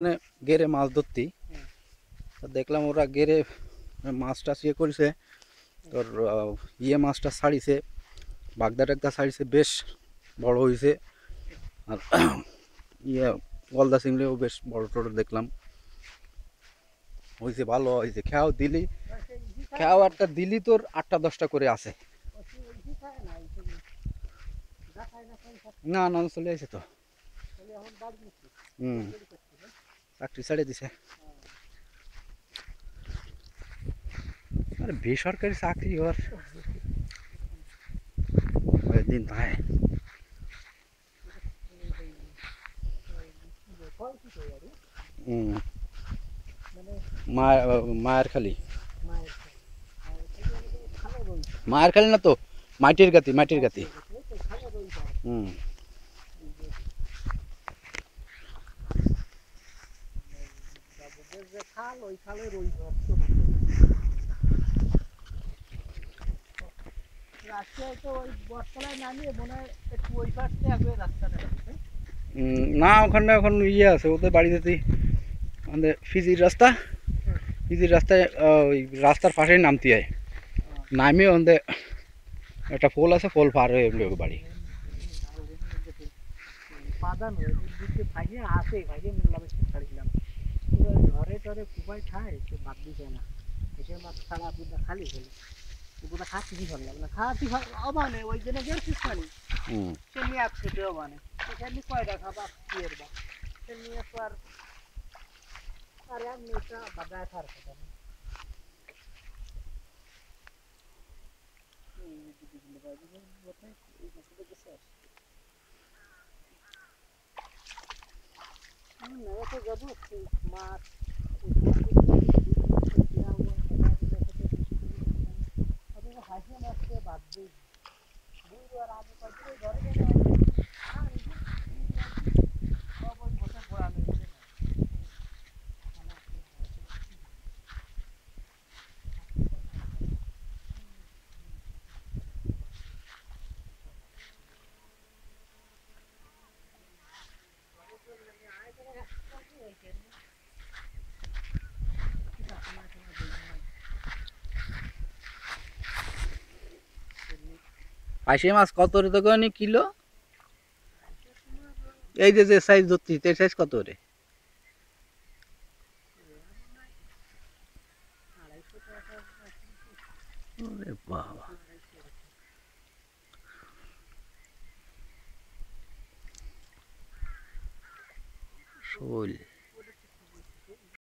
মানে গেরে মাছ ধরতি দেখলাম ওরা গেরে মাছ টাছ ইয়ে করেছে তোর মাছটা ছাড়িছে বাগদা টাগদা ছাড়িছে বেশ বড় হয়েছে আর ইয়ে গলদা চিংড়িও বেশ বড় টড় দেখলাম হয়েছে ভালো হয়েছে খেয়াও একটা দিলি তোর 8টা-10টা করে আছে না না চলে আসে তো হুম চাকরি ছেড়ে দিছে আরে বেসরকারি চাকরি ওর দিন তাই মায়ের খালি না তো মাটির গাতি হুম না ওখানে এখন ইয়ে আছে ওদের বাড়ি যেতেই আমাদের ফিজির রাস্তায় ওই রাস্তার পাশেই নামতে হয় নামে ওদের একটা পোল আছে পোল পার হয়ে বাড়ি ঘরে টরে কুপাই খায় সে বাদ দিছে না এসে মাছ ছাড়া বুদা খালি ফেলে বুদা খাচ্ছি কি ফেললাম না খাচ্ছি অবানে ওই জন্য গেছিস পানি সে নিয়ে আসছে অবানে সেখানে কয়টা খাবা কিয়ের বা সে নিয়ে তো আর আমি এটা বাজায় খার কথা না মাছ হাসি মাছকে বাদ দিই আর আমি ঘরে গেলে বসে পড়া নেই পাইসে মাছ কত রে তো কিলো এই যে সাইজ ধরছি এই সাইজ কত রে ওরে বাবা শোল